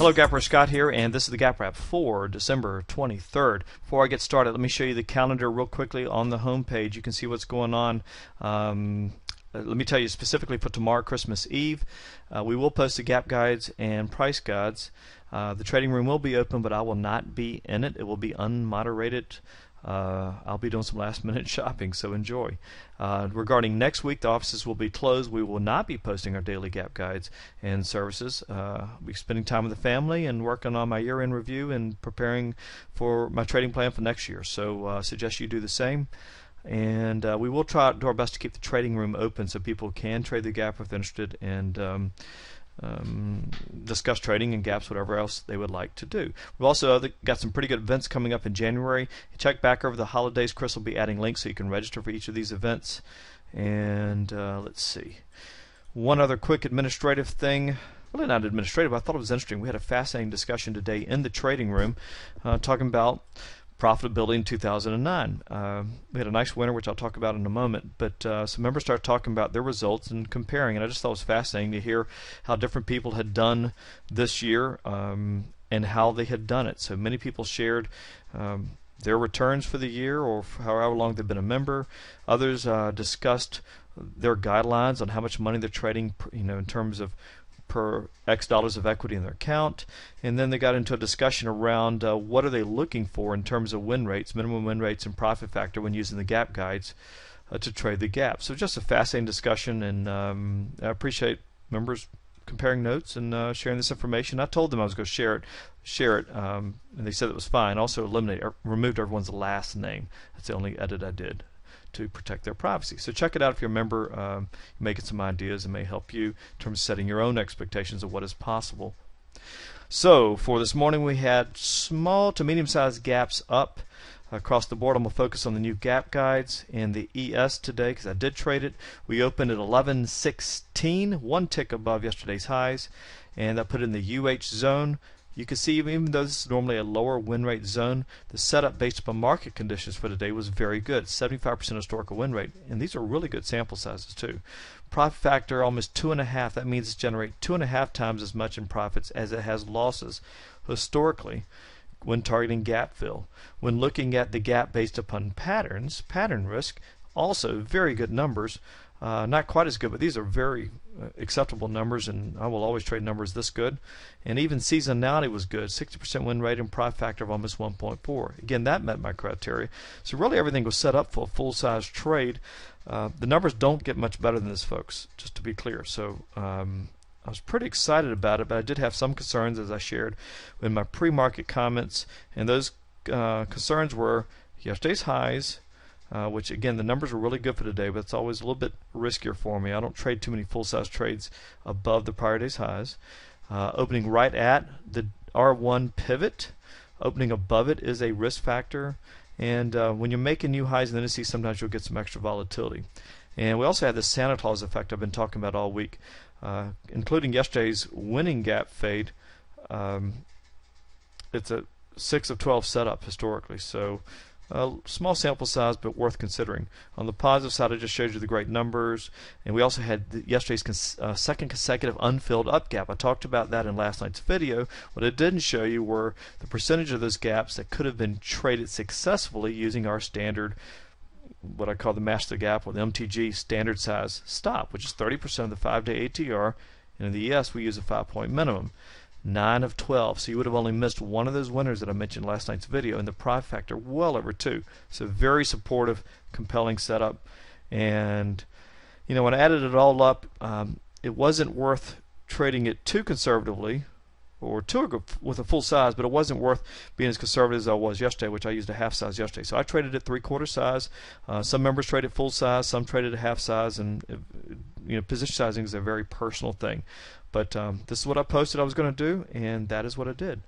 Hello, Gapper Scott here, and this is the Gap Wrap for December 23rd. Before I get started, let me show you the calendar real quickly on the home page. You can see what's going on. Let me tell you specifically for tomorrow, Christmas Eve, we will post the Gap guides and price guides. The trading room will be open, but I will not be in it. It will be unmoderated. I'll be doing some last-minute shopping, so enjoy. Regarding next week, the offices will be closed. We will not be posting our daily Gap guides and services. I'll be spending time with the family and working on my year-end review and preparing for my trading plan for next year. So I suggest you do the same. And we will try to do our best to keep the trading room open so people can trade the Gap if they're interested and discuss trading and gaps, whatever else they would like to do. We've also got some pretty good events coming up in January. Check back over the holidays. Chris will be adding links so you can register for each of these events. And let's see. One other quick administrative thing. Really not administrative, I thought it was interesting. We had a fascinating discussion today in the trading room talking about profitability in 2009. We had a nice winter, which I'll talk about in a moment, but some members started talking about their results and comparing, and I just thought it was fascinating to hear how different people had done this year and how they had done it. So many people shared their returns for the year or for however long they've been a member. Others discussed their guidelines on how much money they're trading, in terms of per X dollars of equity in their account, and then they got into a discussion around what are they looking for in terms of win rates, minimum win rates, and profit factor when using the Gap guides to trade the Gap. So just a fascinating discussion, and I appreciate members comparing notes and sharing this information. I told them I was going to share it, and they said it was fine. Also removed everyone's last name. That's the only edit I did to protect their privacy. So check it out if you're a member. You may get some ideas and may help you in terms of setting your own expectations of what is possible. So for this morning we had small to medium-sized gaps up across the board. I'm going to focus on the new Gap guides and the ES today because I did trade it. We opened at 1116, one tick above yesterday's highs, and that put it in the UH zone. You can see even though this is normally a lower win rate zone, the setup based upon market conditions for today was very good, 75% historical win rate, and these are really good sample sizes too. Profit factor almost 2.5. That means it's generate 2.5 times as much in profits as it has losses historically when targeting gap fill. When looking at the gap based upon patterns, pattern risk, also very good numbers. Not quite as good, but these are very acceptable numbers, and I will always trade numbers this good. And even seasonality was good, 60% win rate and profit factor of almost 1.4. Again, that met my criteria. So really everything was set up for a full-size trade. The numbers don't get much better than this, folks, just to be clear. So I was pretty excited about it, but I did have some concerns, as I shared in my pre-market comments, and those concerns were yesterday's highs, which again the numbers were really good for today, but it's always a little bit riskier for me. I don't trade too many full-size trades above the prior day's highs. Opening right at the R1 pivot, opening above it is a risk factor, and when you're making new highs in the indices, sometimes you'll get some extra volatility. And we also had the Santa Claus effect I've been talking about all week, including yesterday's winning gap fade. It's a 6 of 12 setup historically, so small sample size, but worth considering. On the positive side, I just showed you the great numbers, and we also had yesterday's second consecutive unfilled up gap. I talked about that in last night's video. What it didn't show you were the percentage of those gaps that could have been traded successfully using our standard, what I call the master gap, or the MTG standard size stop, which is 30% of the 5-day ATR, and in the ES we use a 5-point minimum. 9 of 12, so you would have only missed one of those winners that I mentioned in last night's video, and the profit factor well over 2. So very supportive, compelling setup. And when I added it all up, it wasn't worth trading it too conservatively or with a full size, but it wasn't worth being as conservative as I was yesterday, which I used a half size yesterday. So I traded at 3/4 size. Some members traded full size, some traded at half size, and position sizing is a very personal thing. But this is what I posted I was going to do, and that is what I did.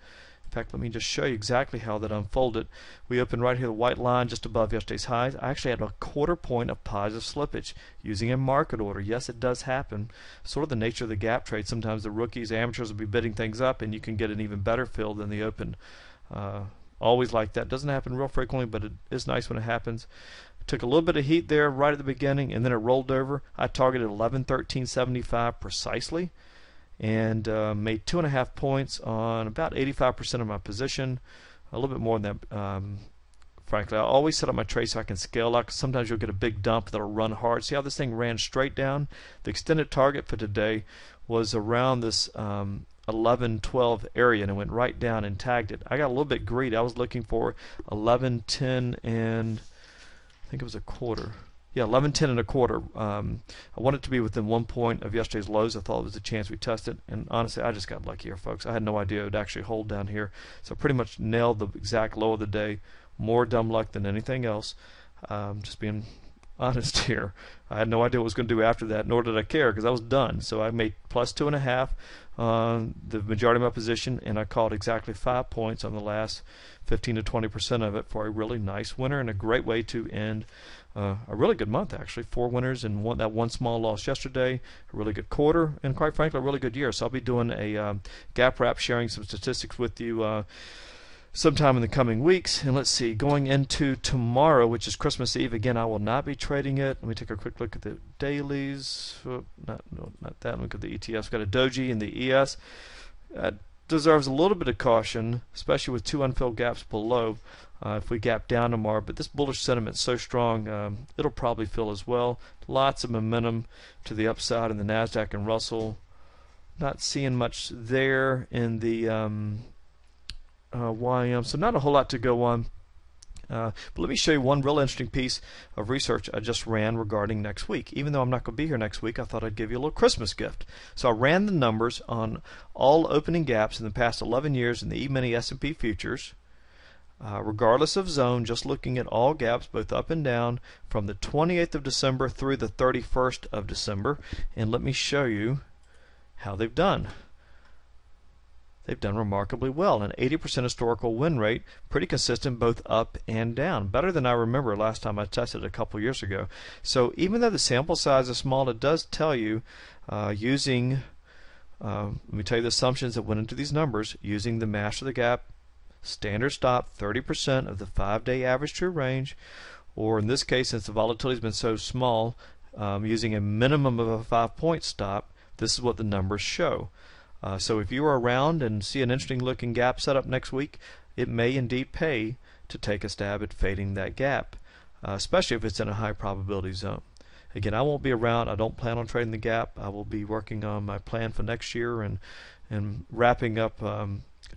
In fact, let me just show you exactly how that unfolded. We opened right here, the white line just above yesterday's highs. I actually had a 1/4 point of positive slippage using a market order. Yes, it does happen. Sort of the nature of the gap trade. Sometimes the rookies, amateurs will be bidding things up, and you can get an even better fill than the open. Always like that. Doesn't happen real frequently, but it is nice when it happens. Took a little bit of heat there right at the beginning, and then it rolled over. I targeted 1113.75 precisely. and made 2.5 points on about 85% of my position, a little bit more than that. Frankly, I always set up my trade so I can scale out, 'cause sometimes you'll get a big dump that'll run hard. See how this thing ran straight down? The extended target for today was around this 11-12 area, and it went right down and tagged it. I got a little bit greedy. I was looking for 11-10 and I think it was a quarter. Yeah, 11-10 and a quarter. I wanted it to be within 1 point of yesterday's lows. I thought it was a chance we tested, and honestly, I just got lucky here, folks. I had no idea it would actually hold down here, so pretty much nailed the exact low of the day. More dumb luck than anything else. Just being honest here. I had no idea what it was going to do after that, nor did I care, because I was done. So I made plus 2.5 on the majority of my position, and I called exactly 5 points on the last 15 to 20% of it for a really nice winner, and a great way to end a really good month, actually. 4 winners and that one small loss yesterday, a really good quarter, and quite frankly, a really good year. So I'll be doing a gap wrap, sharing some statistics with you sometime in the coming weeks. And let's see, going into tomorrow, which is Christmas Eve, again, I will not be trading it. Let me take a quick look at the dailies. Not that. Look at the ETFs. Got a Doji and the ES. Deserves a little bit of caution, especially with 2 unfilled gaps below. If we gap down tomorrow, but this bullish sentiment is so strong, it'll probably fill as well. Lots of momentum to the upside in the NASDAQ and Russell. Not seeing much there in the YM, so not a whole lot to go on. But let me show you one real interesting piece of research I just ran regarding next week. Even though I'm not going to be here next week, I thought I'd give you a little Christmas gift. So I ran the numbers on all opening gaps in the past 11 years in the E-mini S&P futures, regardless of zone, just looking at all gaps, both up and down, from the 28th of December through the 31st of December. And let me show you how they've done. They've done remarkably well. An 80% historical win rate, pretty consistent both up and down. Better than I remember last time I tested it a couple years ago. So even though the sample size is small, it does tell you using, let me tell you the assumptions that went into these numbers, using the master of the gap, standard stop, 30% of the 5-day average true range, or in this case, since the volatility has been so small, using a minimum of a 5-point stop, this is what the numbers show. So if you are around and see an interesting looking gap set up next week, it may indeed pay to take a stab at fading that gap, especially if it's in a high probability zone. Again, I won't be around. I don't plan on trading the gap. I will be working on my plan for next year and wrapping up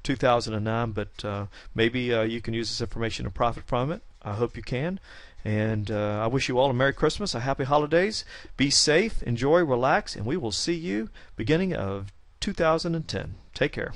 2009, but maybe you can use this information to profit from it. I hope you can. And I wish you all a Merry Christmas, a Happy Holidays. Be safe, enjoy, relax, and we will see you beginning of 2010. Take care.